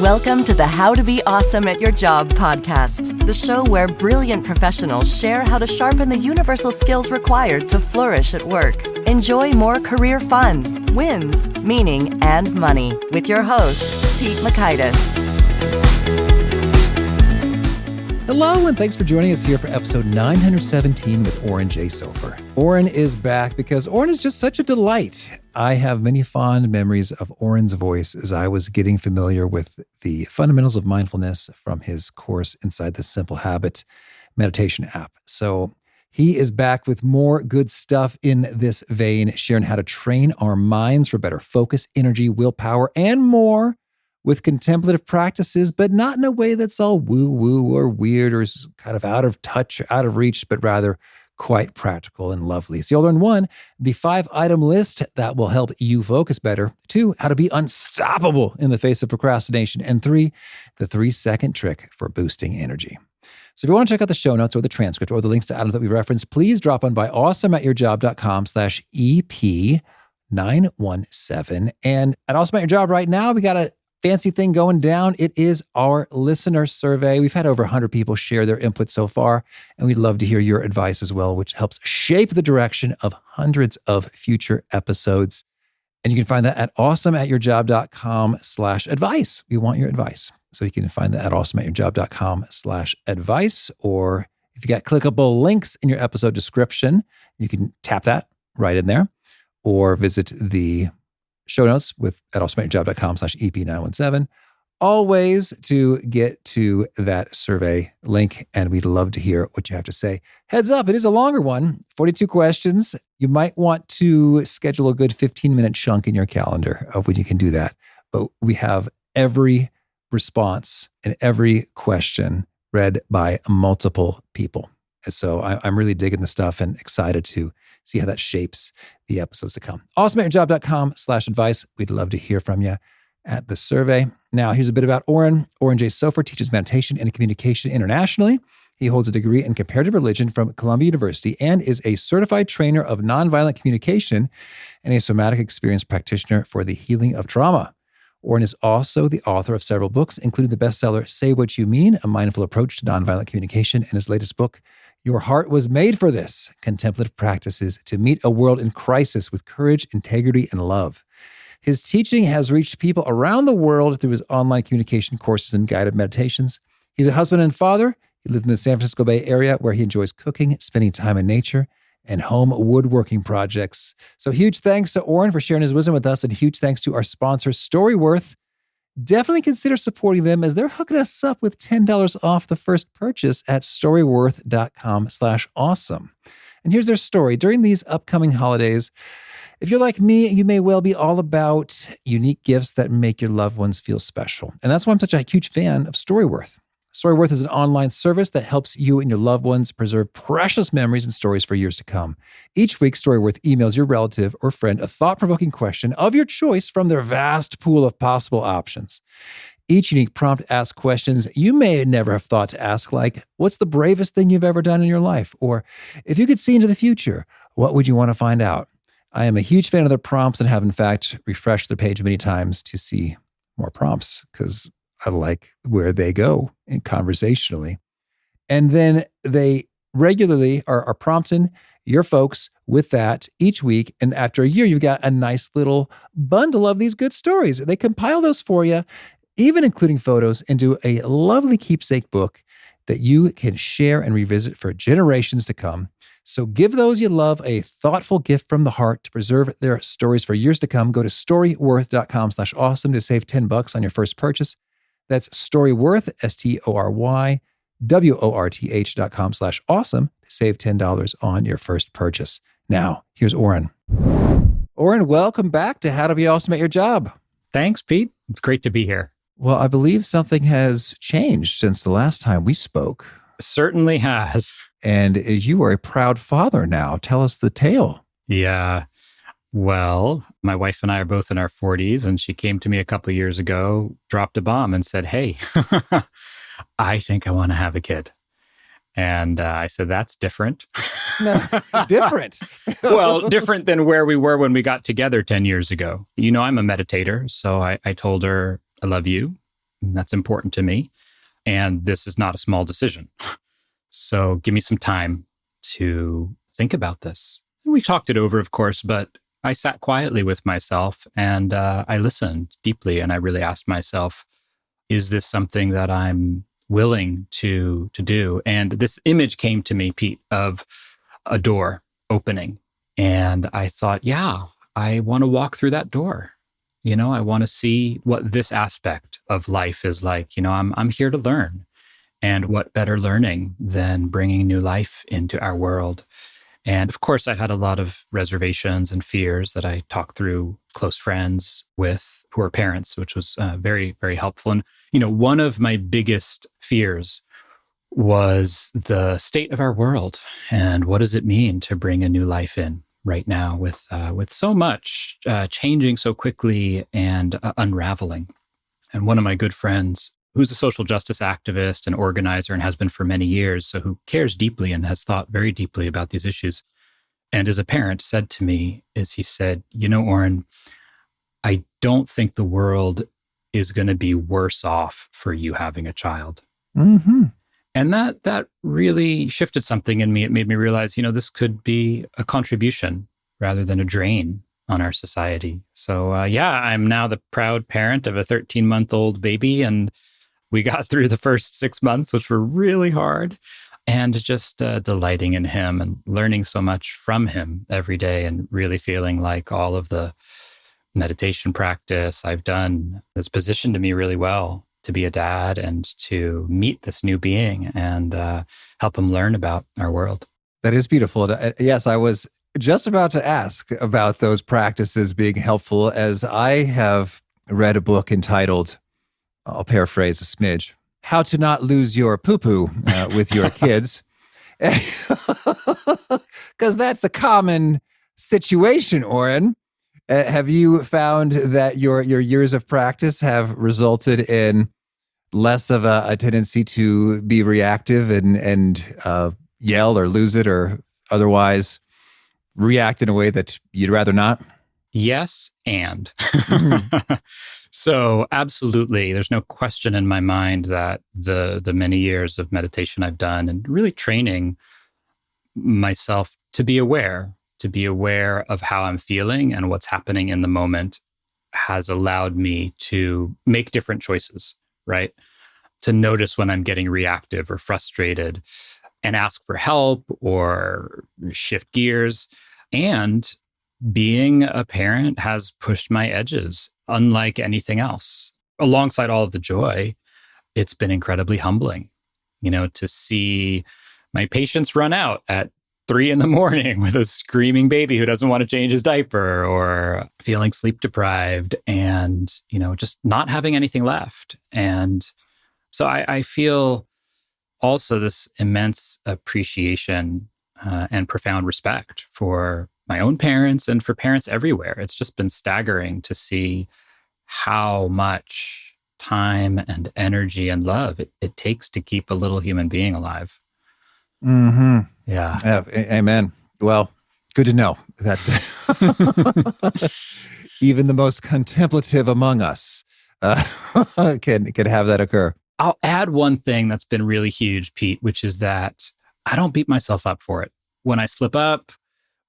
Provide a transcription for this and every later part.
Welcome to the How to Be Awesome at Your Job podcast, the show where brilliant professionals share how to sharpen the universal skills required to flourish at work. Enjoy more career fun, wins, meaning, and money with your host, Pete Makaitis. Hello, and thanks for joining us here for episode 917 with Oren Jay Sofer. Oren is back because Oren is just such a delight. I have many fond memories of Oren's voice as I was getting familiar with the fundamentals of mindfulness from his course inside the Simple Habit meditation app. So he is back with more good stuff in this vein, sharing how to train our minds for better focus, energy, willpower, and more with contemplative practices, but not in a way that's all woo-woo or weird or kind of out of touch, out of reach, but rather quite practical and lovely. So you'll learn 1, the 5-item list that will help you focus better. 2, how to be unstoppable in the face of procrastination. And 3, the 3-second trick for boosting energy. So if you want to check out the show notes or the transcript or the links to items that we referenced, please drop on by awesomeatyourjob.com/EP917. And at Awesome at Your Job right now, we got a fancy thing going down. It is our listener survey. We've had over 100 people share their input so far, and we'd love to hear your advice as well, which helps shape the direction of hundreds of future episodes. And you can find that at awesomeatyourjob.com/advice. We want your advice. So you can find that at awesomeatyourjob.com/advice, or if you got clickable links in your episode description, you can tap that right in there, or visit the show notes at awesomeatyourjob.com/EP917, always to get to that survey link. And we'd love to hear what you have to say. Heads up, it is a longer one, 42 questions. You might want to schedule a good 15-minute chunk in your calendar of when you can do that. But we have every response and every question read by multiple people. And so I'm really digging the stuff and excited to see how that shapes the episodes to come. awesomeatyourjob.com/advice. We'd love to hear from you at the survey. Now, here's a bit about Oren. Oren Jay Sofer teaches meditation and communication internationally. He holds a degree in comparative religion from Columbia University and is a certified trainer of nonviolent communication and a somatic experiencing practitioner for the healing of trauma. Oren is also the author of several books, including the bestseller Say What You Mean, A Mindful Approach to Nonviolent Communication, and his latest book, Your Heart Was Made for This, Contemplative Practices to Meet a World in Crisis with Courage, Integrity, and Love. His teaching has reached people around the world through his online communication courses and guided meditations. He's a husband and father. He lives in the San Francisco Bay Area where he enjoys cooking, spending time in nature, and home woodworking projects. So huge thanks to Oren for sharing his wisdom with us, and huge thanks to our sponsor, Storyworth. Definitely consider supporting them as they're hooking us up with $10 off the first purchase at storyworth.com/awesome. And here's their story. During these upcoming holidays, if you're like me, you may well be all about unique gifts that make your loved ones feel special. And that's why I'm such a huge fan of Storyworth. Storyworth is an online service that helps you and your loved ones preserve precious memories and stories for years to come. Each week, Storyworth emails your relative or friend a thought-provoking question of your choice from their vast pool of possible options. Each unique prompt asks questions you may never have thought to ask, like, what's the bravest thing you've ever done in your life? Or, if you could see into the future, what would you want to find out? I am a huge fan of their prompts and have, in fact, refreshed their page many times to see more prompts because I like where they go conversationally. And then they regularly are prompting your folks with that each week. And after a year, you've got a nice little bundle of these good stories. They compile those for you, even including photos, into a lovely keepsake book that you can share and revisit for generations to come. So give those you love a thoughtful gift from the heart to preserve their stories for years to come. Go to storyworth.com/awesome to save $10 on your first purchase. That's Storyworth, STORYWORTH.com/awesome to save $10 on your first purchase. Now, here's Oren. Oren, welcome back to How to Be Awesome at Your Job. Thanks, Pete. It's great to be here. Well, I believe something has changed since the last time we spoke. Certainly has. And you are a proud father now. Tell us the tale. Yeah. Well, my wife and I are both in our 40s, and she came to me a couple of years ago, dropped a bomb and said, hey, I think I want to have a kid. And I said, that's different. No, different. Well, different than where we were when we got together 10 years ago. You know, I'm a meditator. So I told her, I love you. That's important to me. And this is not a small decision. So give me some time to think about this. And we talked it over, of course, but I sat quietly with myself and I listened deeply. And I really asked myself, is this something that I'm willing to do? And this image came to me, Pete, of a door opening. And I thought, yeah, I want to walk through that door. I want to see what this aspect of life is like. I'm here to learn. And what better learning than bringing new life into our world? And of course, I had a lot of reservations and fears that I talked through close friends with who are parents, which was very, very helpful. And, one of my biggest fears was the state of our world. And what does it mean to bring a new life in right now with so much changing so quickly and unraveling? And one of my good friends, who's a social justice activist and organizer and has been for many years, so who cares deeply and has thought very deeply about these issues, and as a parent said to me, he said, Oren, I don't think the world is going to be worse off for you having a child. Mm-hmm. And that really shifted something in me. It made me realize, this could be a contribution rather than a drain on our society. So I'm now the proud parent of a 13-month-old baby. And we got through the first 6 months, which were really hard, and just delighting in him and learning so much from him every day, and really feeling like all of the meditation practice I've done has positioned me really well to be a dad and to meet this new being and help him learn about our world. That is beautiful. Yes, I was just about to ask about those practices being helpful, as I have read a book entitled, I'll paraphrase a smidge, How to Not Lose Your Poo-Poo with Your Kids. Because that's a common situation, Oren. Have you found that your years of practice have resulted in less of a tendency to be reactive and yell or lose it, or otherwise react in a way that you'd rather not? Yes, and. So absolutely, there's no question in my mind that the many years of meditation I've done and really training myself to be aware of how I'm feeling and what's happening in the moment has allowed me to make different choices, right? To notice when I'm getting reactive or frustrated and ask for help or shift gears. And being a parent has pushed my edges unlike anything else. Alongside all of the joy, it's been incredibly humbling, to see my patience run out at 3 a.m. with a screaming baby who doesn't want to change his diaper, or feeling sleep deprived and, just not having anything left. And so I feel also this immense appreciation and profound respect for my own parents and for parents everywhere. It's just been staggering to see how much time and energy and love it takes to keep a little human being alive. Mm-hmm. Yeah. Amen. Well, good to know that even the most contemplative among us can have that occur. I'll add one thing that's been really huge, Pete, which is that I don't beat myself up for it. When I slip up,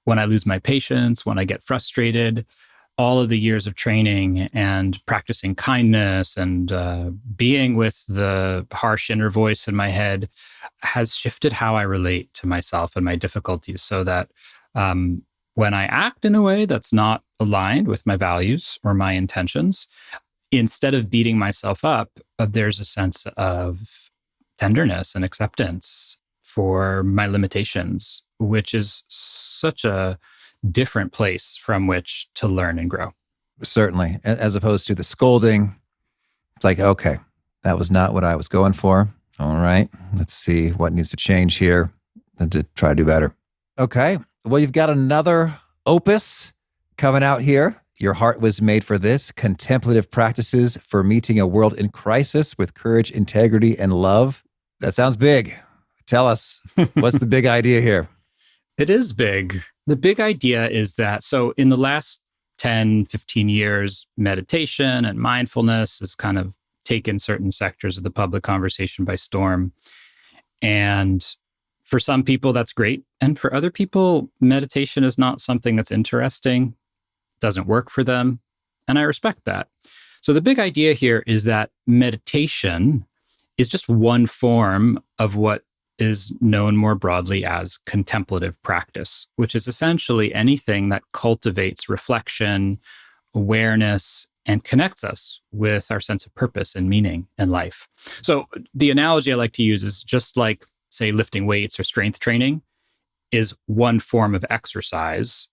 when I lose my patience, when I get frustrated, all of the years of training and practicing kindness and being with the harsh inner voice in my head has shifted how I relate to myself and my difficulties, so that when I act in a way that's not aligned with my values or my intentions, instead of beating myself up, there's a sense of tenderness and acceptance for my limitations, which is such a different place from which to learn and grow. Certainly. As opposed to the scolding. It's like, okay, that was not what I was going for. All right, let's see what needs to change here and to try to do better. Okay, well, you've got another opus coming out here. Your heart was made for this: Contemplative Practices for Meeting a World in Crisis with Courage, Integrity, and Love. That sounds big. Tell us, what's the big idea here? It is big. The big idea is that, so in the last 10, 15 years, meditation and mindfulness has kind of taken certain sectors of the public conversation by storm. And for some people, that's great. And for other people, meditation is not something that's interesting, doesn't work for them. And I respect that. So the big idea here is that meditation is just one form of what is known more broadly as contemplative practice, which is essentially anything that cultivates reflection, awareness, and connects us with our sense of purpose and meaning in life. So the analogy I like to use is just like, say, lifting weights or strength training is one form of exercise.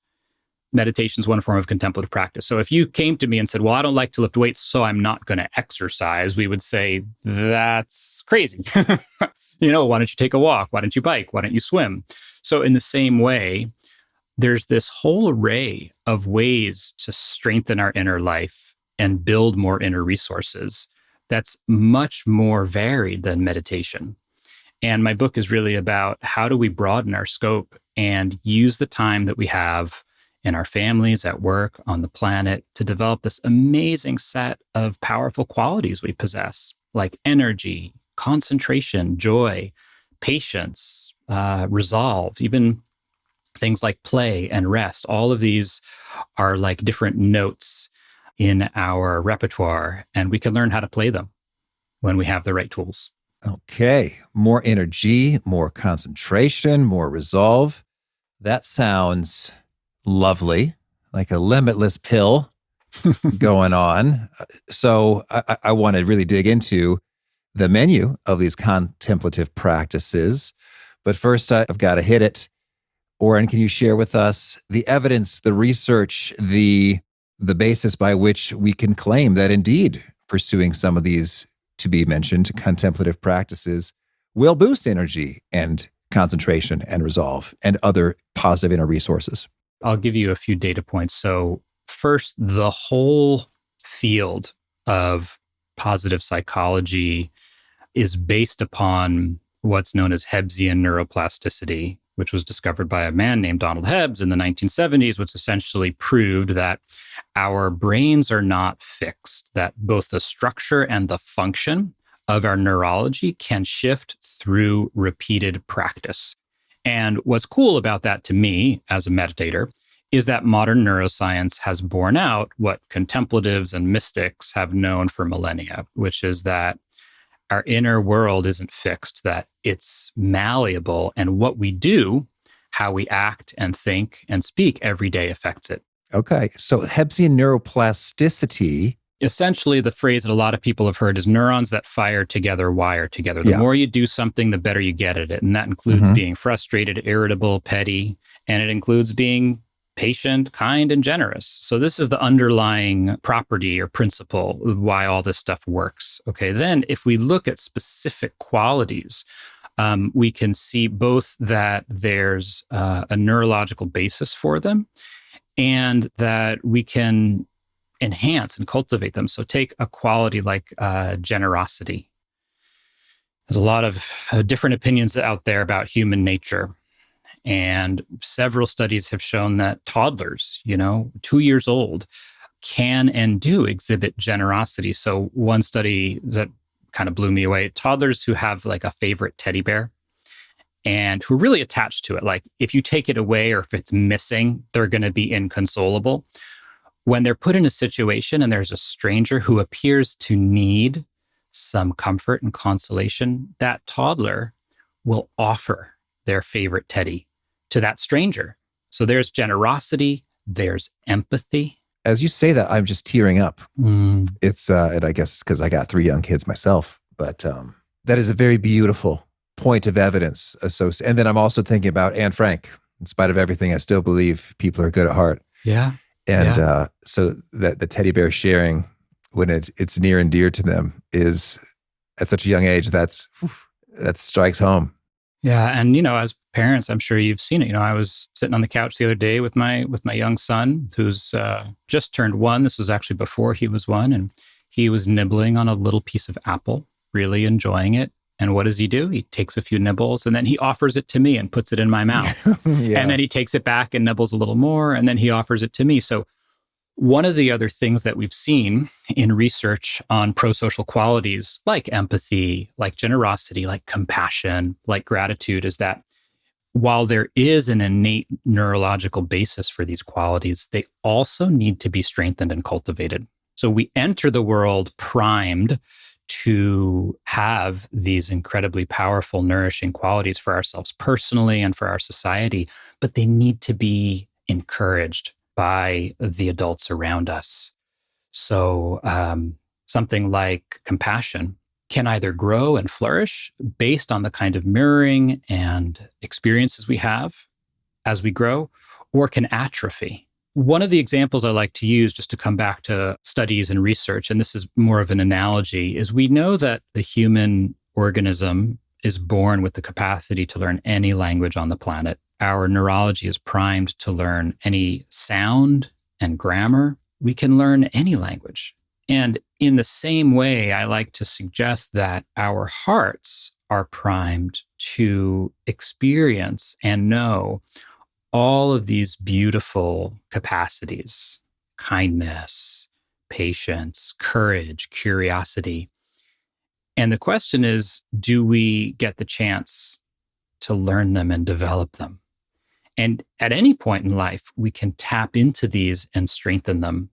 Meditation is one form of contemplative practice. So if you came to me and said, well, I don't like to lift weights, so I'm not going to exercise, we would say, that's crazy. Why don't you take a walk? Why don't you bike? Why don't you swim? So in the same way, there's this whole array of ways to strengthen our inner life and build more inner resources that's much more varied than meditation. And my book is really about how do we broaden our scope and use the time that we have in our families, at work, on the planet, to develop this amazing set of powerful qualities we possess, like energy, concentration, joy, patience, resolve, even things like play and rest. All of these are like different notes in our repertoire, and we can learn how to play them when we have the right tools. Okay. More energy, more concentration, more resolve. That sounds lovely, like a limitless pill going on. So I want to really dig into the menu of these contemplative practices. But first, I've got to hit it. Oren, can you share with us the evidence, the research, the basis by which we can claim that indeed pursuing some of these to be mentioned contemplative practices will boost energy and concentration and resolve and other positive inner resources? I'll give you a few data points. So first, the whole field of positive psychology is based upon what's known as Hebbsian neuroplasticity, which was discovered by a man named Donald Hebbs in the 1970s, which essentially proved that our brains are not fixed, that both the structure and the function of our neurology can shift through repeated practice. And what's cool about that to me as a meditator is that modern neuroscience has borne out what contemplatives and mystics have known for millennia, which is that our inner world isn't fixed, that it's malleable, and what we do, how we act and think and speak every day affects it. Okay. So Hebbsian neuroplasticity. Essentially, the phrase that a lot of people have heard is neurons that fire together, wire together. The more you do something, the better you get at it. And that includes being frustrated, irritable, petty, and it includes being patient, kind, and generous. So this is the underlying property or principle of why all this stuff works. Okay, then if we look at specific qualities, we can see both that there's a neurological basis for them and that we can enhance and cultivate them. So take a quality like generosity. There's a lot of different opinions out there about human nature. And several studies have shown that toddlers, 2 years old, can and do exhibit generosity. So one study that kind of blew me away, toddlers who have like a favorite teddy bear and who are really attached to it, like if you take it away or if it's missing, they're going to be inconsolable. When they're put in a situation and there's a stranger who appears to need some comfort and consolation, that toddler will offer their favorite teddy to that stranger. So there's generosity, there's empathy. As you say that, I'm just tearing up. It's, and I guess because I got 3 young kids myself, but that is a very beautiful point of evidence. And then I'm also thinking about Anne Frank. In spite of everything, I still believe people are good at heart. Yeah. And so that the teddy bear sharing when it's near and dear to them is at such a young age, that strikes home. Yeah. And, as parents, I'm sure you've seen it. I was sitting on the couch the other day with my young son who's just turned 1. This was actually before he was 1. And he was nibbling on a little piece of apple, really enjoying it. And what does he do? He takes a few nibbles and then he offers it to me and puts it in my mouth. And then he takes it back and nibbles a little more. And then he offers it to me. So One of the other things that we've seen in research on prosocial qualities like empathy, like generosity, like compassion, like gratitude is that while there is an innate neurological basis for these qualities, they also need to be strengthened and cultivated. So we enter the world primed to have these incredibly powerful, nourishing qualities for ourselves personally and for our society, but they need to be encouraged by the adults around us. So something like compassion can either grow and flourish based on the kind of mirroring and experiences we have as we grow, or can atrophy. One of the examples I like to use, just to come back to studies and research, and this is more of an analogy, is we know that the human organism is born with the capacity to learn any language on the planet. Our neurology is primed to learn any sound and grammar. We can learn any language. And in the same way, I like to suggest that our hearts are primed to experience and know all of these beautiful capacities: kindness, patience, courage, curiosity. And the question is, do we get the chance to learn them and develop them? And at any point in life, we can tap into these and strengthen them.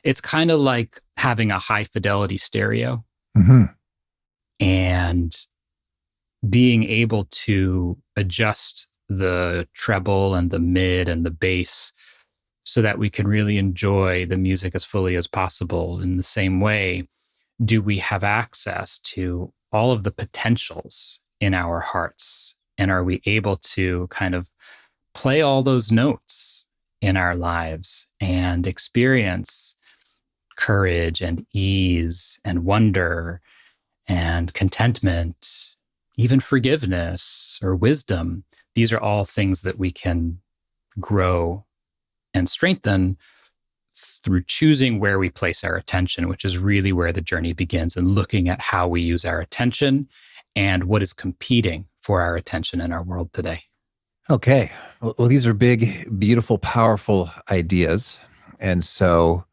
It's kind of like having a high fidelity stereo and being able to adjust the treble and the mid and the bass so that we can really enjoy the music as fully as possible. In the same way, do we have access to all of the potentials in our hearts? And are we able to kind of play all those notes in our lives and experience courage and ease and wonder and contentment, even forgiveness or wisdom? These are all things that we can grow and strengthen through choosing where we place our attention, which is really where the journey begins, and looking at how we use our attention and what is competing for our attention in our world today. Okay. Well, these are big, beautiful, powerful ideas. And so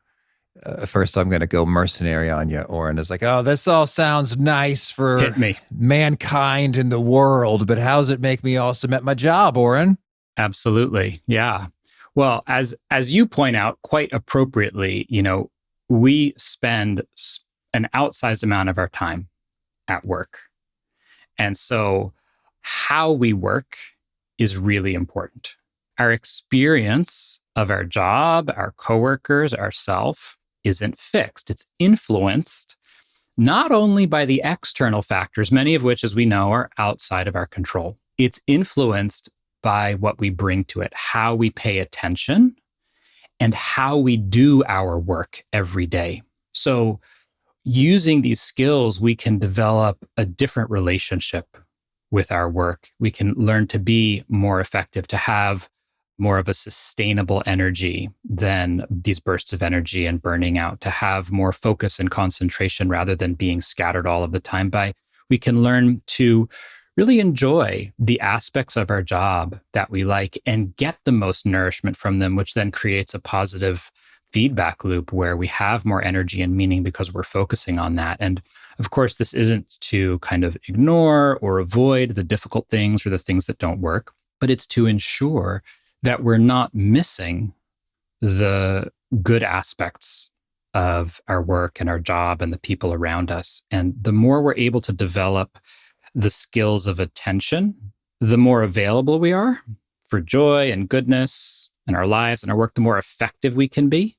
first I'm going to go mercenary on you, Oren. It's like, oh, this all sounds nice for Hit me. mankind in the world, but how does it make me also at my job, Oren? Absolutely. Yeah. Well, as you point out quite appropriately, we spend an outsized amount of our time at work. And so how we work is really important. Our experience of our job, our coworkers, ourself isn't fixed. It's influenced not only by the external factors, many of which, as we know, are outside of our control. It's influenced by what we bring to it, how we pay attention, and how we do our work every day. So using these skills, we can develop a different relationship with our work. We can learn to be more effective, to have more of a sustainable energy than these bursts of energy and burning out, to have more focus and concentration rather than being scattered all of the time. We can learn to really enjoy the aspects of our job that we like and get the most nourishment from them, which then creates a positive feedback loop where we have more energy and meaning because we're focusing on that. And of course, this isn't to kind of ignore or avoid the difficult things or the things that don't work, but it's to ensure that we're not missing the good aspects of our work and our job and the people around us. And the more we're able to develop the skills of attention, the more available we are for joy and goodness in our lives and our work, the more effective we can be,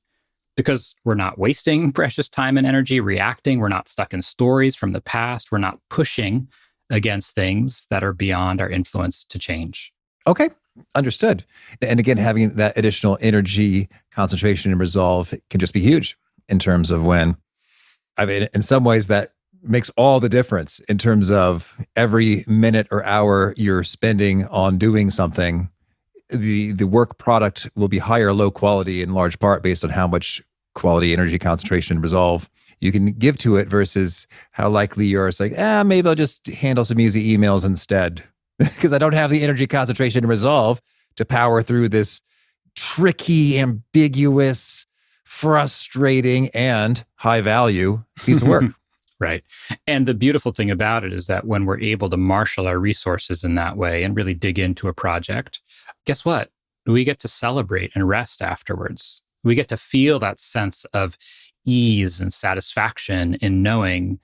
because we're not wasting precious time and energy reacting. We're not stuck in stories from the past. We're not pushing against things that are beyond our influence to change. Okay, understood. And again, having that additional energy, concentration, and resolve can just be huge in terms of in some ways that makes all the difference in terms of every minute or hour you're spending on doing something. The work product will be high or low quality in large part based on how much quality, energy, concentration, and resolve you can give to it versus how likely you are. It's like, maybe I'll just handle some easy emails instead because I don't have the energy, concentration, and resolve to power through this tricky, ambiguous, frustrating and high value piece of work. Right. And the beautiful thing about it is that when we're able to marshal our resources in that way and really dig into a project, guess what? We get to celebrate and rest afterwards. We get to feel that sense of ease and satisfaction in knowing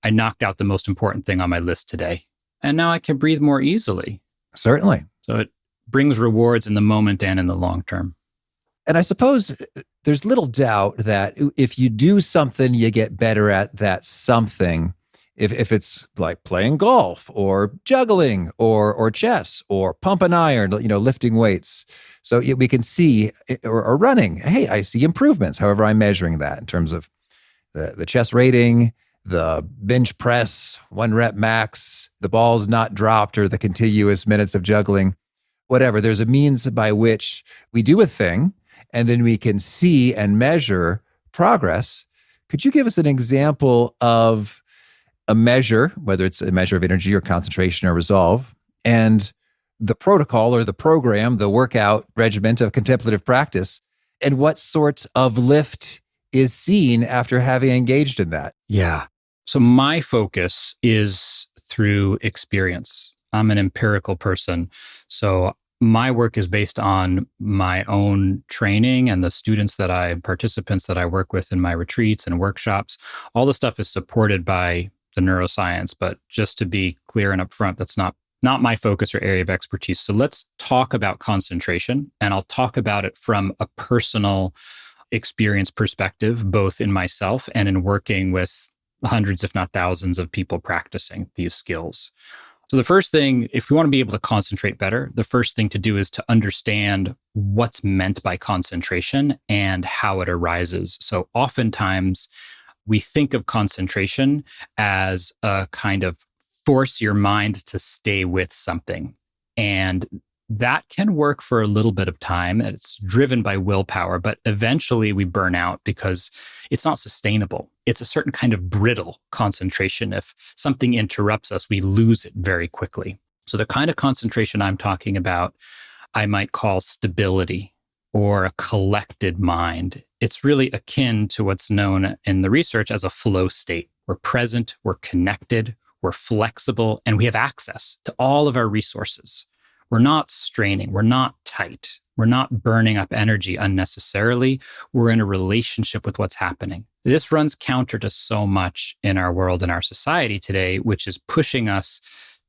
I knocked out the most important thing on my list today. And now I can breathe more easily. Certainly. So it brings rewards in the moment and in the long term. And I suppose there's little doubt that if you do something, you get better at that something. If it's like playing golf or juggling or chess or pumping iron, lifting weights. So we can see, or running, hey, I see improvements, however I'm measuring that in terms of the chess rating, the bench press, 1 rep max, the ball's not dropped, or the contiguous minutes of juggling, whatever. There's a means by which we do a thing, and then we can see and measure progress. Could you give us an example of a measure, whether it's a measure of energy or concentration or resolve, and the protocol or the program, the workout regiment of contemplative practice, and what sort of lift is seen after having engaged in that? Yeah. So my focus is through experience. I'm an empirical person. So my work is based on my own training and the participants that I work with in my retreats and workshops. All the stuff is supported by the neuroscience, but just to be clear and upfront, that's not my focus or area of expertise. So let's talk about concentration, and I'll talk about it from a personal experience perspective, both in myself and in working with hundreds, if not thousands of people practicing these skills. So the first thing, if we want to be able to concentrate better, the first thing to do is to understand what's meant by concentration and how it arises. So oftentimes we think of concentration as a kind of force your mind to stay with something. And that can work for a little bit of time. It's driven by willpower, but eventually we burn out because it's not sustainable. It's a certain kind of brittle concentration. If something interrupts us, we lose it very quickly. So the kind of concentration I'm talking about, I might call stability or a collected mind. It's really akin to what's known in the research as a flow state. We're present, we're connected, we're flexible, and we have access to all of our resources. We're not straining. We're not tight. We're not burning up energy unnecessarily. We're in a relationship with what's happening. This runs counter to so much in our world and our society today, which is pushing us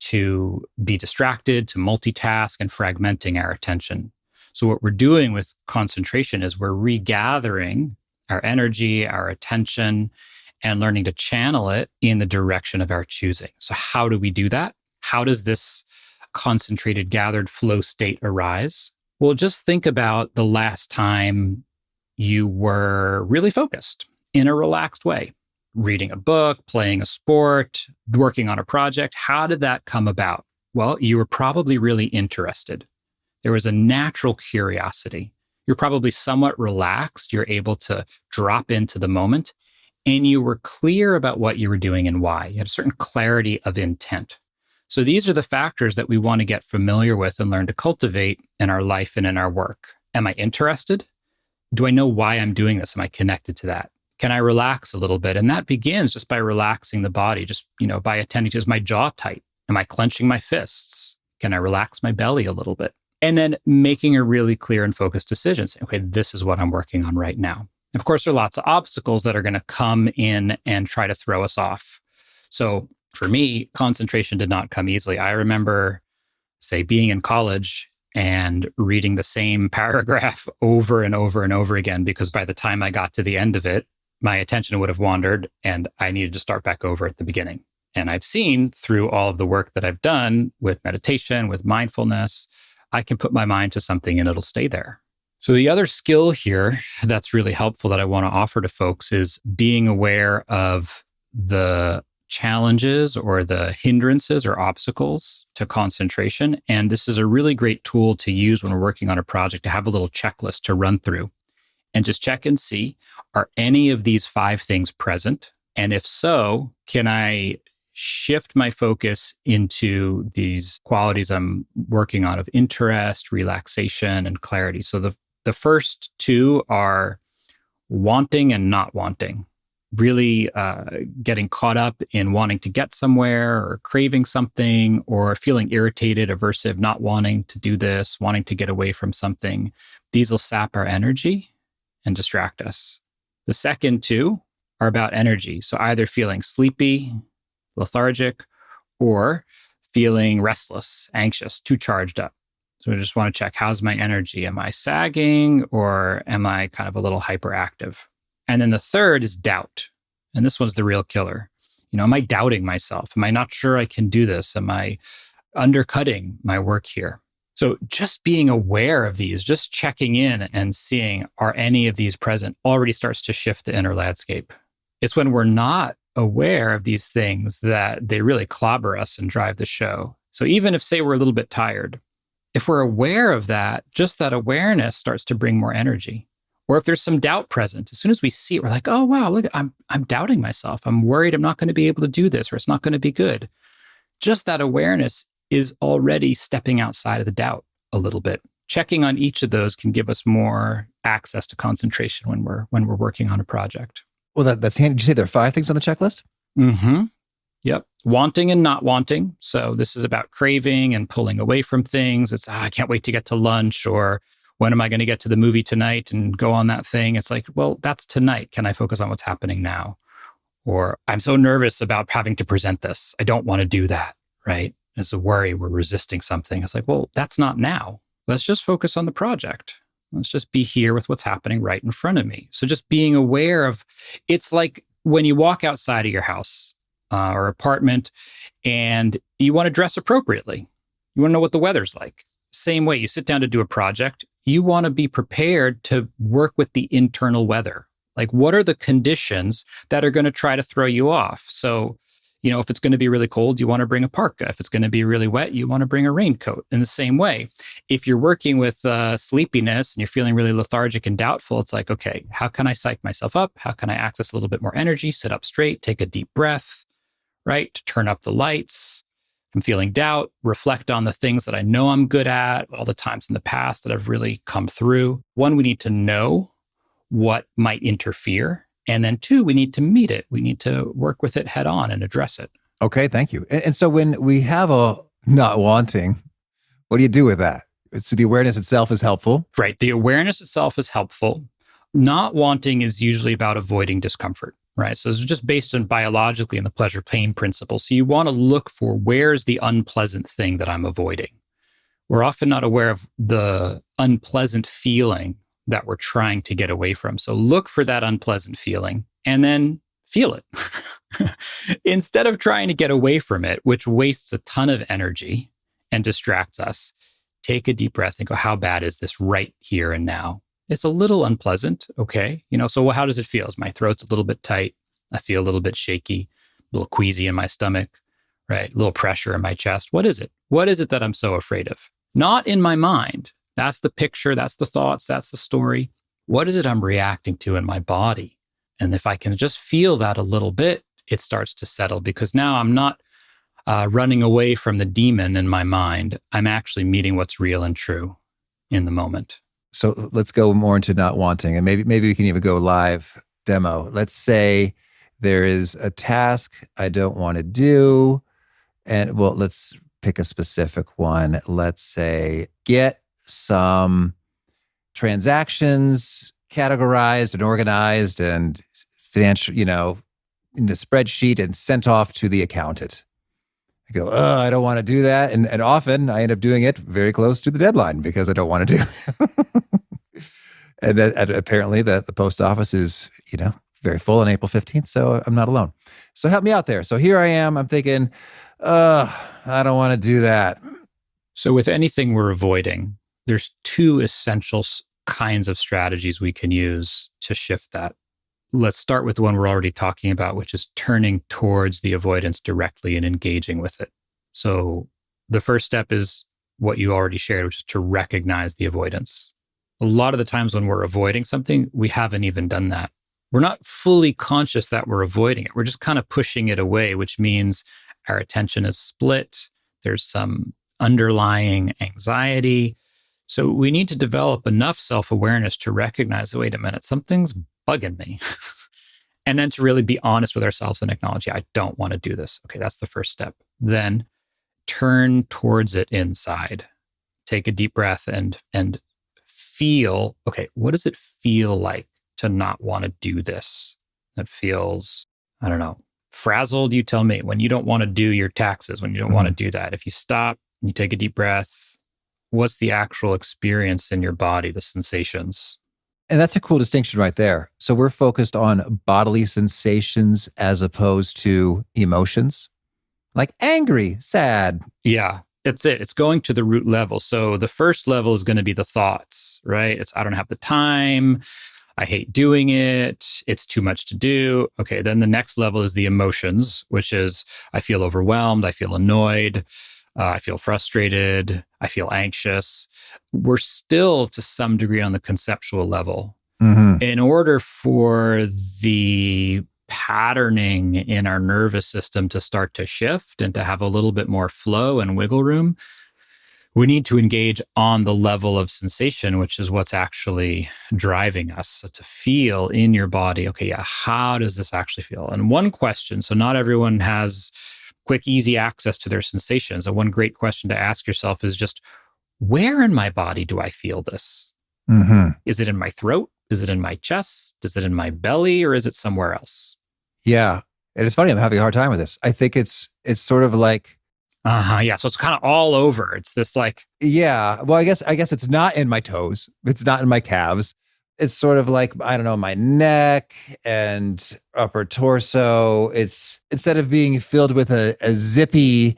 to be distracted, to multitask, and fragmenting our attention. So what we're doing with concentration is we're regathering our energy, our attention, and learning to channel it in the direction of our choosing. So how do we do that? How does this concentrated, gathered flow state arise? Well, just think about the last time you were really focused in a relaxed way, reading a book, playing a sport, working on a project. How did that come about? Well, you were probably really interested. There was a natural curiosity. You're probably somewhat relaxed. You're able to drop into the moment, and you were clear about what you were doing and why. You had a certain clarity of intent. So these are the factors that we want to get familiar with and learn to cultivate in our life and in our work. Am I interested? Do I know why I'm doing this? Am I connected to that? Can I relax a little bit? And that begins just by relaxing the body, just, by attending to, is my jaw tight? Am I clenching my fists? Can I relax my belly a little bit? And then making a really clear and focused decision. Saying, okay, this is what I'm working on right now. Of course, there are lots of obstacles that are going to come in and try to throw us off. So for me, concentration did not come easily. I remember, say, being in college and reading the same paragraph over and over and over again, because by the time I got to the end of it, my attention would have wandered and I needed to start back over at the beginning. And I've seen through all of the work that I've done with meditation, with mindfulness, I can put my mind to something and it'll stay there. So the other skill here that's really helpful that I want to offer to folks is being aware of the challenges or the hindrances or obstacles to concentration. And this is a really great tool to use when we're working on a project, to have a little checklist to run through and just check and see, are any of these 5 things present? And if so, can I shift my focus into these qualities I'm working on of interest, relaxation, and clarity? So the first 2 are wanting and not wanting. Really getting caught up in wanting to get somewhere or craving something or feeling irritated, aversive, not wanting to do this, wanting to get away from something. These will sap our energy and distract us. The second two are about energy. So either feeling sleepy, lethargic, or feeling restless, anxious, too charged up. So I just want to check, how's my energy? Am I sagging or am I kind of a little hyperactive? And then the third is doubt. And this one's the real killer. Am I doubting myself? Am I not sure I can do this? Am I undercutting my work here? So just being aware of these, just checking in and seeing, are any of these present, already starts to shift the inner landscape. It's when we're not aware of these things that they really clobber us and drive the show. So even if, say, we're a little bit tired, if we're aware of that, just that awareness starts to bring more energy. Or if there's some doubt present, as soon as we see it, we're like, oh, wow, look, I'm doubting myself. I'm worried I'm not going to be able to do this, or it's not going to be good. Just that awareness is already stepping outside of the doubt a little bit. Checking on each of those can give us more access to concentration when we're working on a project. Well, that's handy. Did you say there are 5 things on the checklist? Mm-hmm. Yep. Wanting and not wanting. So this is about craving and pulling away from things. It's, I can't wait to get to lunch, or when am I going to get to the movie tonight and go on that thing? It's like, well, that's tonight. Can I focus on what's happening now? Or I'm so nervous about having to present this. I don't want to do that, right? It's a worry. We're resisting something. It's like, well, that's not now. Let's just focus on the project. Let's just be here with what's happening right in front of me. So just being aware of, it's like when you walk outside of your house or apartment and you want to dress appropriately. You want to know what the weather's like. Same way, you sit down to do a project, you want to be prepared to work with the internal weather. Like, what are the conditions that are going to try to throw you off? So, if it's going to be really cold, you want to bring a parka. If it's going to be really wet, you want to bring a raincoat. In the same way, if you're working with sleepiness and you're feeling really lethargic and doubtful, it's like, okay, how can I psych myself up? How can I access a little bit more energy? Sit up straight, take a deep breath, right? Turn up the lights. I'm feeling doubt, reflect on the things that I know I'm good at, all the times in the past that I've really come through. 1, we need to know what might interfere. And then 2, we need to meet it. We need to work with it head on and address it. Okay, thank you. And so when we have a not wanting, what do you do with that? So the awareness itself is helpful. Right. The awareness itself is helpful. Not wanting is usually about avoiding discomfort. Right. So it's just based on biologically in the pleasure pain principle. So you want to look for, where's the unpleasant thing that I'm avoiding? We're often not aware of the unpleasant feeling that we're trying to get away from. So look for that unpleasant feeling and then feel it. Instead of trying to get away from it, which wastes a ton of energy and distracts us, take a deep breath and go, how bad is this right here and now? It's a little unpleasant. Okay. So how does it feel? My throat's a little bit tight. I feel a little bit shaky, a little queasy in my stomach, right? A little pressure in my chest. What is it? What is it that I'm so afraid of? Not in my mind. That's the picture. That's the thoughts. That's the story. What is it I'm reacting to in my body? And if I can just feel that a little bit, it starts to settle, because now I'm not running away from the demon in my mind. I'm actually meeting what's real and true in the moment. So let's go more into not wanting, and maybe we can even go live demo. Let's say there is a task I don't want to do, and let's pick a specific one. Let's say get some transactions categorized and organized and financial, in the spreadsheet and sent off to the accountant. I go, I don't want to do that. And often I end up doing it very close to the deadline because I don't want to do it. and apparently the post office is, very full on April 15th. So I'm not alone. So help me out there. So here I am. I'm thinking, I don't want to do that. So with anything we're avoiding, there's 2 essential kinds of strategies we can use to shift that. Let's start with the one we're already talking about, which is turning towards the avoidance directly and engaging with it. So the first step is what you already shared, which is to recognize the avoidance. A lot of the times when we're avoiding something, we haven't even done that. We're not fully conscious that we're avoiding it. We're just kind of pushing it away, which means our attention is split. There's some underlying anxiety. So we need to develop enough self-awareness to recognize, wait a minute, something's bugging me? And then to really be honest with ourselves and acknowledge, yeah, I don't want to do this. Okay, that's the first step. Then turn towards it inside. Take a deep breath and feel, okay, what does it feel like to not want to do this? It feels, I don't know, frazzled, you tell me, when you don't want to do your taxes, when you don't want to do that. If you stop and you take a deep breath, what's the actual experience in your body, the sensations? And that's a cool distinction right there. So we're focused on bodily sensations as opposed to emotions, like angry, sad. Yeah, that's it. It's going to the root level. So the first level is going to be the thoughts, right? It's, I don't have the time. I hate doing it. It's too much to do. Okay, then the next level is the emotions, which is I feel overwhelmed. I feel annoyed. I feel frustrated. I feel anxious. We're still to some degree on the conceptual level. In order for the patterning in our nervous system to start to shift and to have a little bit more flow and wiggle room, we need to engage on the level of sensation, which is what's actually driving us. So to feel in your body, okay, yeah, how does this actually feel? And one question, so not everyone has quick, easy access to their sensations. And one great question to ask yourself is just, where in my body do I feel this? Is it in my throat? Is it in my chest? Is it in my belly? Or is it somewhere else? Yeah. And it's funny, I'm having a hard time with this. I think it's sort of like, yeah. So it's kind of all over. It's this like, yeah. Well, I guess it's not in my toes. It's not in my calves. It's sort of like, I don't know, my neck and upper torso. It's instead of being filled with a zippy,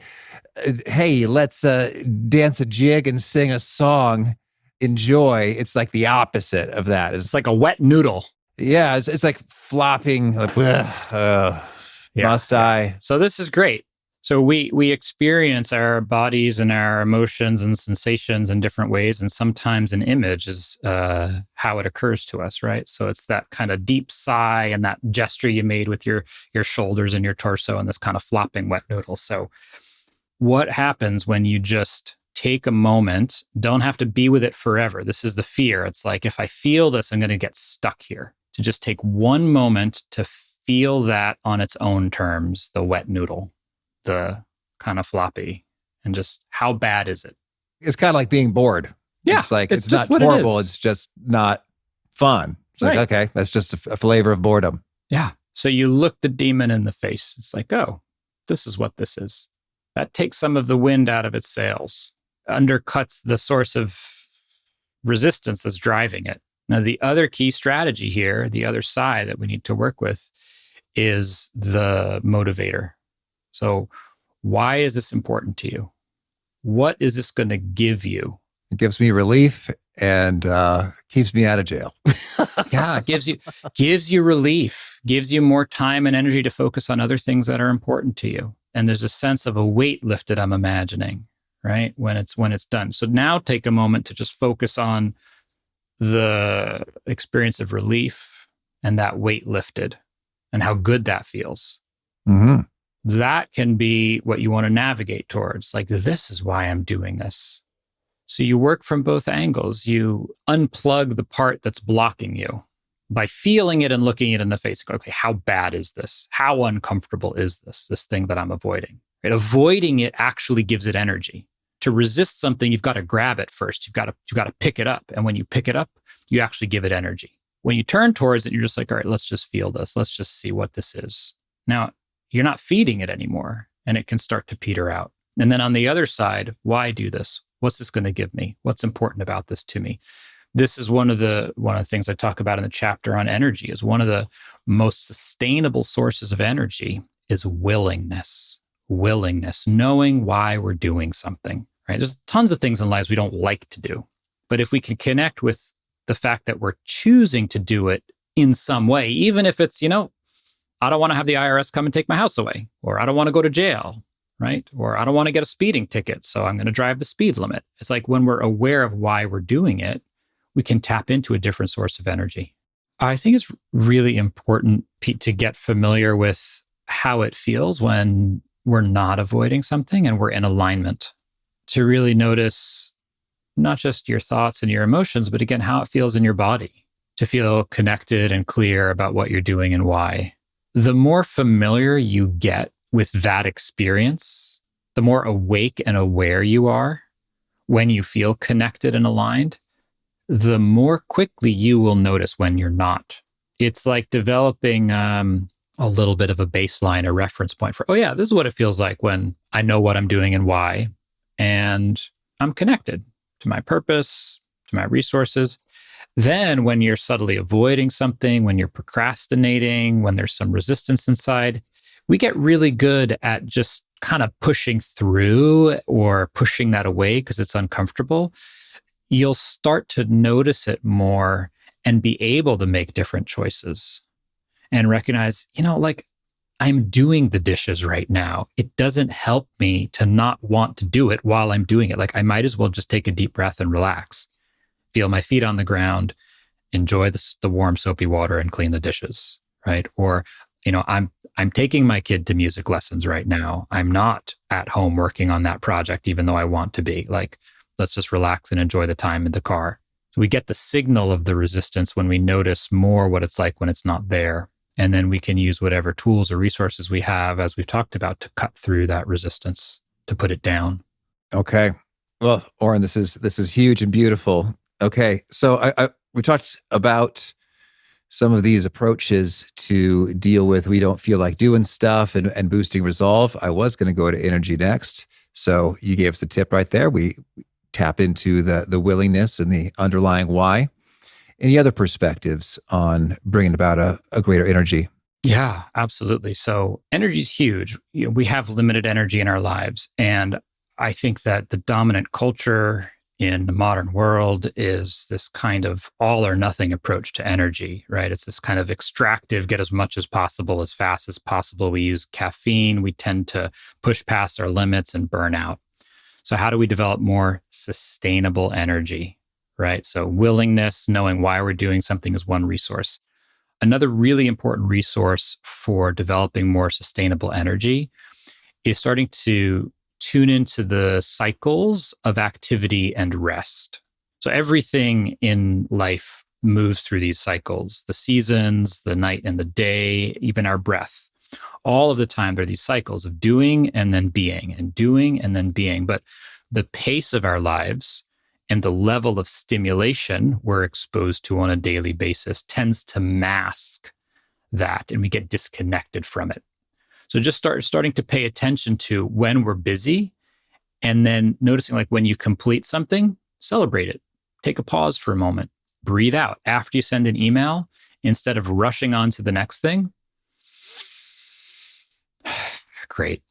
hey, let's dance a jig and sing a song, enjoy. It's like the opposite of that. It's like a wet noodle. Yeah. It's like flopping. Like, must I? So this is great. So we experience our bodies and our emotions and sensations in different ways. And sometimes an image is how it occurs to us, right? So it's that kind of deep sigh and that gesture you made with your shoulders and your torso and this kind of flopping wet noodle. So what happens when you just take a moment, don't have to be with it forever. This is the fear. It's like, if I feel this, I'm going to get stuck here. To just take one moment to feel that on its own terms, the wet noodle, the kind of floppy, and just how bad is it? It's kind of like being bored. Yeah. It's like, it's not horrible. It's just not fun. It's like, okay, that's just a flavor of boredom. Yeah. So you look the demon in the face. It's like, oh, this is what this is. That takes some of the wind out of its sails, undercuts the source of resistance that's driving it. Now, the other key strategy here, the other side that we need to work with, is the motivator. So why is this important to you? What is this going to give you? It gives me relief and keeps me out of jail. Yeah, it gives you relief, gives you more time and energy to focus on other things that are important to you. And there's a sense of a weight lifted, I'm imagining, right? When it's done. So now take a moment to just focus on the experience of relief and that weight lifted and how good that feels. That can be what you want to navigate towards. Like, this is why I'm doing this. So you work from both angles. You unplug the part that's blocking you by feeling it and looking it in the face. Okay, how bad is this? How uncomfortable is this thing that I'm avoiding? Right? Avoiding it actually gives it energy. To resist something, you've got to grab it first. You've got to pick it up. And when you pick it up, you actually give it energy. When you turn towards it, you're just like, all right, let's just feel this. Let's just see what this is. Now, you're not feeding it anymore, and it can start to peter out. And then on the other side, why do this? What's this going to give me? What's important about this to me? This is one of the things I talk about in the chapter on energy. Is one of the most sustainable sources of energy is willingness, knowing why we're doing something, right? There's tons of things in lives we don't like to do. But if we can connect with the fact that we're choosing to do it in some way, even if it's, I don't want to have the IRS come and take my house away, or I don't want to go to jail, right? Or I don't want to get a speeding ticket, so I'm going to drive the speed limit. It's like when we're aware of why we're doing it, we can tap into a different source of energy. I think it's really important, Pete, to get familiar with how it feels when we're not avoiding something and we're in alignment. To really notice not just your thoughts and your emotions, but again, how it feels in your body. to feel connected and clear about what you're doing and why. The more familiar you get with that experience, the more awake and aware you are when you feel connected and aligned, the more quickly you will notice when you're not. It's like developing a little bit of a baseline, a reference point for, oh yeah, this is what it feels like when I know what I'm doing and why, and I'm connected to my purpose, to my resources. Then when you're subtly avoiding something, when you're procrastinating, when there's some resistance inside, we get really good at just kind of pushing through or pushing that away because it's uncomfortable. You'll start to notice it more and be able to make different choices and recognize, like I'm doing the dishes right now. It doesn't help me to not want to do it while I'm doing it. Like I might as well just take a deep breath and relax, feel my feet on the ground, enjoy the warm soapy water and clean the dishes, right? Or, I'm taking my kid to music lessons right now. I'm not at home working on that project, even though I want to be. Like, let's just relax and enjoy the time in the car. So we get the signal of the resistance when we notice more what it's like when it's not there. And then we can use whatever tools or resources we have, as we've talked about, to cut through that resistance, to put it down. Okay. Well, Oren, this is huge and beautiful. Okay. So we talked about some of these approaches to deal with we don't feel like doing stuff and boosting resolve. I was going to go to energy next. So you gave us a tip right there. We tap into the willingness and the underlying why. Any other perspectives on bringing about a greater energy? Yeah, absolutely. So energy is huge. We have limited energy in our lives. And I think that the dominant culture in the modern world is this kind of all or nothing approach to energy, right? It's this kind of extractive, get as much as possible, as fast as possible. We use caffeine. We tend to push past our limits and burn out. So how do we develop more sustainable energy, right? So willingness, knowing why we're doing something is one resource. Another really important resource for developing more sustainable energy is starting to tune into the cycles of activity and rest. So everything in life moves through these cycles, the seasons, the night and the day, even our breath. All of the time, there are these cycles of doing and then being, and doing and then being. But the pace of our lives and the level of stimulation we're exposed to on a daily basis tends to mask that, and we get disconnected from it. So just starting to pay attention to when we're busy, and then noticing, like, when you complete something, celebrate it. Take a pause for a moment. Breathe out. After you send an email, instead of rushing on to the next thing, great.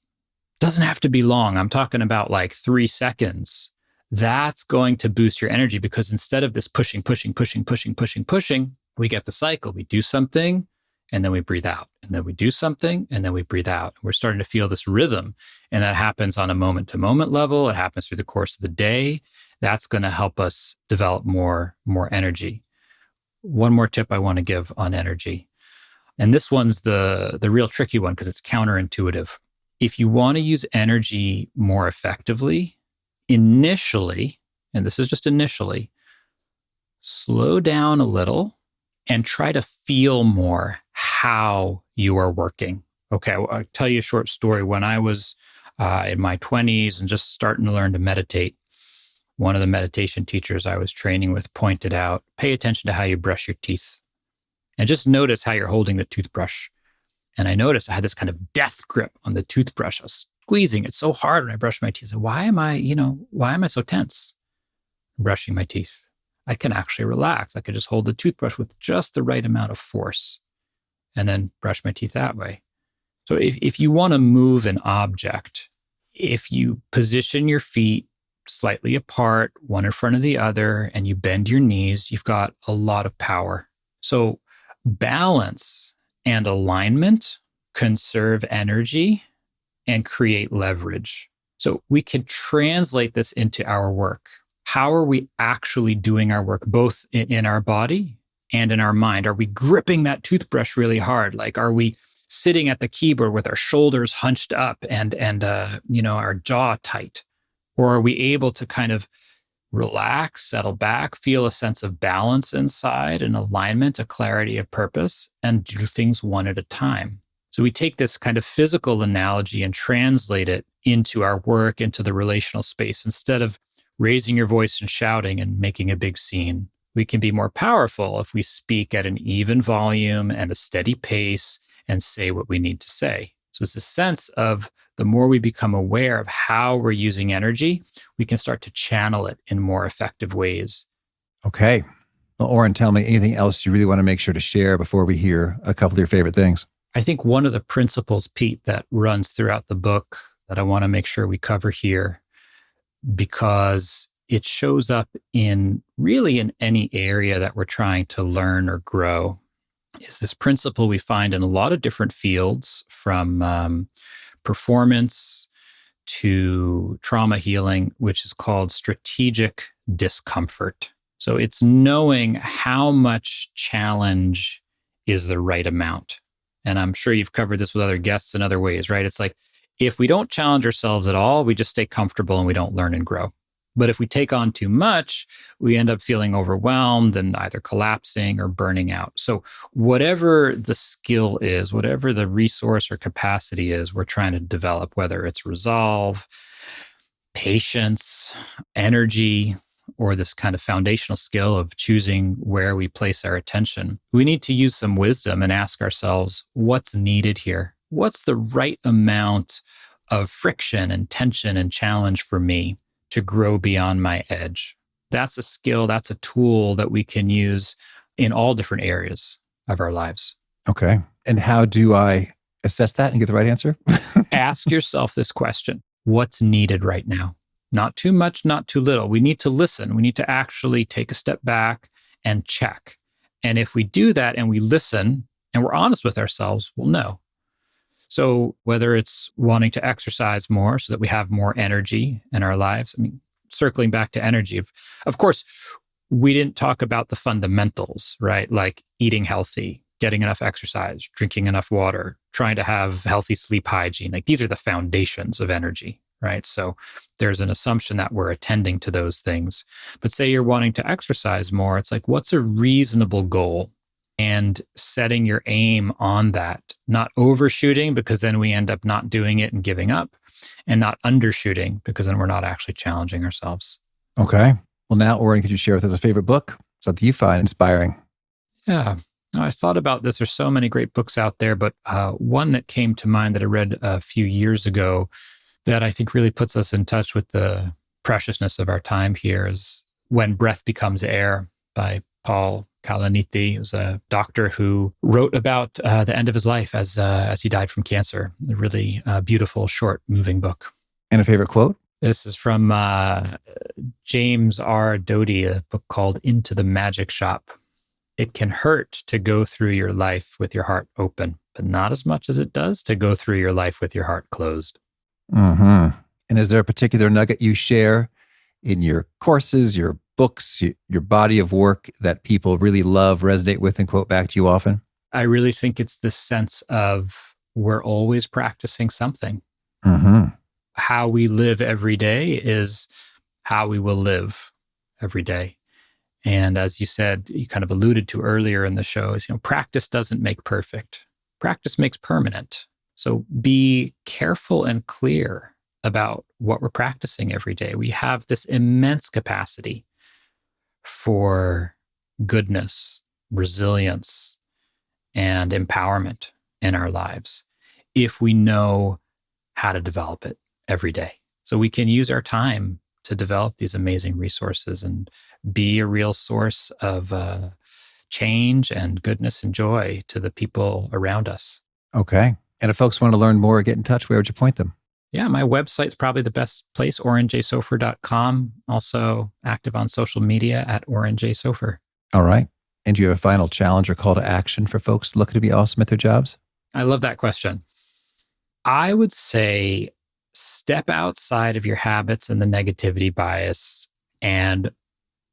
Doesn't have to be long. I'm talking about like 3 seconds. That's going to boost your energy, because instead of this pushing, we get the cycle. We do something, and then we breathe out, and then we do something, and then we breathe out. We're starting to feel this rhythm, and that happens on a moment-to-moment level. It happens through the course of the day. That's going to help us develop more energy. One more tip I want to give on energy, and this one's the real tricky one because it's counterintuitive. If you want to use energy more effectively, initially, and this is just initially, slow down a little and try to feel more how you are working. Okay, I'll tell you a short story. When I was in my 20s and just starting to learn to meditate, one of the meditation teachers I was training with pointed out, pay attention to how you brush your teeth and just notice how you're holding the toothbrush. And I noticed I had this kind of death grip on the toothbrush. I was squeezing it so hard when I brushed my teeth. So why am I so tense brushing my teeth? I can actually relax. I could just hold the toothbrush with just the right amount of force and then brush my teeth that way. So if you want to move an object, if you position your feet slightly apart, one in front of the other, and you bend your knees, you've got a lot of power. So balance and alignment conserve energy and create leverage. So we can translate this into our work. How are we actually doing our work, both in our body and in our mind? Are we gripping that toothbrush really hard? Like, are we sitting at the keyboard with our shoulders hunched up and our jaw tight? Or are we able to kind of relax, settle back, feel a sense of balance inside, an alignment, a clarity of purpose, and do things one at a time. So we take this kind of physical analogy and translate it into our work, into the relational space. Instead of raising your voice and shouting and making a big scene, we can be more powerful if we speak at an even volume and a steady pace and say what we need to say. So it's a sense of the more we become aware of how we're using energy, we can start to channel it in more effective ways. Okay. Well, Oren, tell me anything else you really want to make sure to share before we hear a couple of your favorite things. I think one of the principles, Pete, that runs throughout the book that I want to make sure we cover here, because it shows up in any area that we're trying to learn or grow, is this principle we find in a lot of different fields, from performance to trauma healing, which is called strategic discomfort. So it's knowing how much challenge is the right amount. And I'm sure you've covered this with other guests in other ways, right? It's like, if we don't challenge ourselves at all, we just stay comfortable and we don't learn and grow. But if we take on too much, we end up feeling overwhelmed and either collapsing or burning out. So whatever the skill is, whatever the resource or capacity is we're trying to develop, whether it's resolve, patience, energy, or this kind of foundational skill of choosing where we place our attention, we need to use some wisdom and ask ourselves, what's needed here? What's the right amount of friction and tension and challenge for me to grow beyond my edge? That's a skill, that's a tool that we can use in all different areas of our lives. Okay. And how do I assess that and get the right answer? Ask yourself this question: what's needed right now? Not too much, not too little. We need to listen. We need to actually take a step back and check. And if we do that and we listen and we're honest with ourselves, we'll know. So whether it's wanting to exercise more so that we have more energy in our lives, circling back to energy, of course, we didn't talk about the fundamentals, right? Like eating healthy, getting enough exercise, drinking enough water, trying to have healthy sleep hygiene. Like, these are the foundations of energy, right? So there's an assumption that we're attending to those things. But say you're wanting to exercise more, it's like, what's a reasonable goal? And setting your aim on that, not overshooting, because then we end up not doing it and giving up, and not undershooting, because then we're not actually challenging ourselves. Okay. Well, now, Oren, could you share with us a favorite book, something you find inspiring? Yeah. I thought about this. There's so many great books out there, but one that came to mind that I read a few years ago that I think really puts us in touch with the preciousness of our time here is When Breath Becomes Air by Paul Kalanithi. He was a doctor who wrote about the end of his life as he died from cancer. A really beautiful, short, moving book. And a favorite quote? This is from James R. Doty, a book called Into the Magic Shop. It can hurt to go through your life with your heart open, but not as much as it does to go through your life with your heart closed. Mm-hmm. And is there a particular nugget you share in your courses, your books, your body of work that people really love, resonate with, and quote back to you often? I really think it's this sense of we're always practicing something. Mm-hmm. How we live every day is how we will live every day. And as you said, you kind of alluded to earlier in the show, is, practice doesn't make perfect. Practice makes permanent. So be careful and clear about what we're practicing every day. We have this immense capacity for goodness, resilience, and empowerment in our lives if we know how to develop it every day. So we can use our time to develop these amazing resources and be a real source of change and goodness and joy to the people around us. Okay. And if folks want to learn more or get in touch, where would you point them? Yeah, my website's probably the best place, orenjaysofer.com. Also active on social media at Oren Jay Sofer. All right. And do you have a final challenge or call to action for folks looking to be awesome at their jobs? I love that question. I would say step outside of your habits and the negativity bias and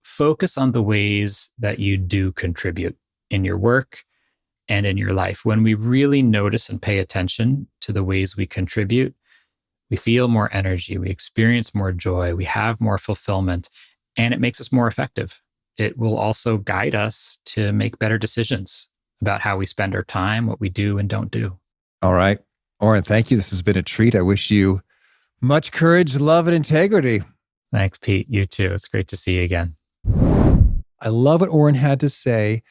focus on the ways that you do contribute in your work and in your life. When we really notice and pay attention to the ways we contribute, we feel more energy, we experience more joy, we have more fulfillment, and it makes us more effective. It will also guide us to make better decisions about how we spend our time, what we do and don't do. All right. Oren, thank you. This has been a treat. I wish you much courage, love, and integrity. Thanks, Pete. You too. It's great to see you again. I love what Oren had to say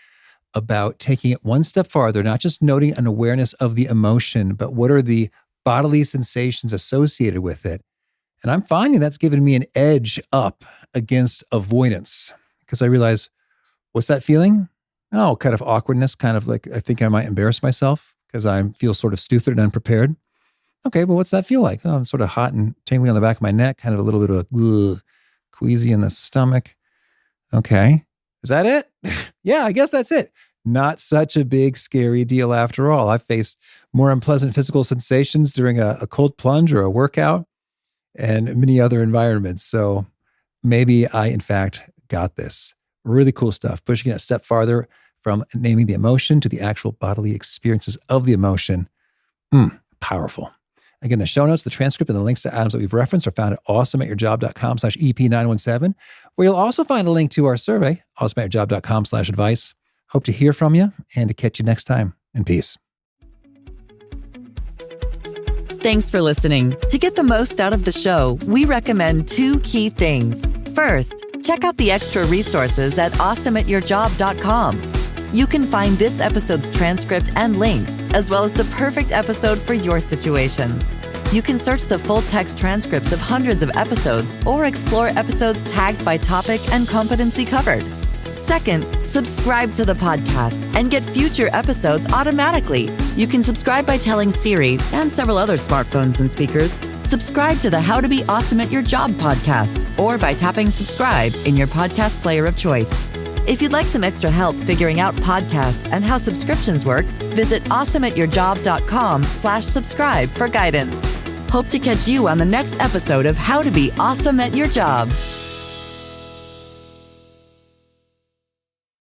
about taking it one step farther, not just noting an awareness of the emotion, but what are the bodily sensations associated with it. And I'm finding that's given me an edge up against avoidance because I realize, what's that feeling? Oh, kind of awkwardness, kind of like I think I might embarrass myself because I feel sort of stupid and unprepared. Okay, well, what's that feel like? Oh, I'm sort of hot and tingling on the back of my neck, kind of a little bit of queasy in the stomach. Okay, is that it? Yeah, I guess that's it. Not such a big, scary deal after all. I've faced more unpleasant physical sensations during a cold plunge or a workout and many other environments. So maybe I, in fact, got this. Really cool stuff. Pushing it a step farther from naming the emotion to the actual bodily experiences of the emotion. Powerful. Again, the show notes, the transcript, and the links to items that we've referenced are found at awesomeatyourjob.com/EP917, where you'll also find a link to our survey, awesomeatyourjob.com/advice. Hope to hear from you and to catch you next time. And peace. Thanks for listening. To get the most out of the show, we recommend 2 key things. First, check out the extra resources at awesomeatyourjob.com. You can find this episode's transcript and links, as well as the perfect episode for your situation. You can search the full text transcripts of hundreds of episodes or explore episodes tagged by topic and competency covered. Second, subscribe to the podcast and get future episodes automatically. You can subscribe by telling Siri and several other smartphones and speakers, subscribe to the How to Be Awesome at Your Job podcast, or by tapping subscribe in your podcast player of choice. If you'd like some extra help figuring out podcasts and how subscriptions work, visit awesomeatyourjob.com/subscribe for guidance. Hope to catch you on the next episode of How to Be Awesome at Your Job.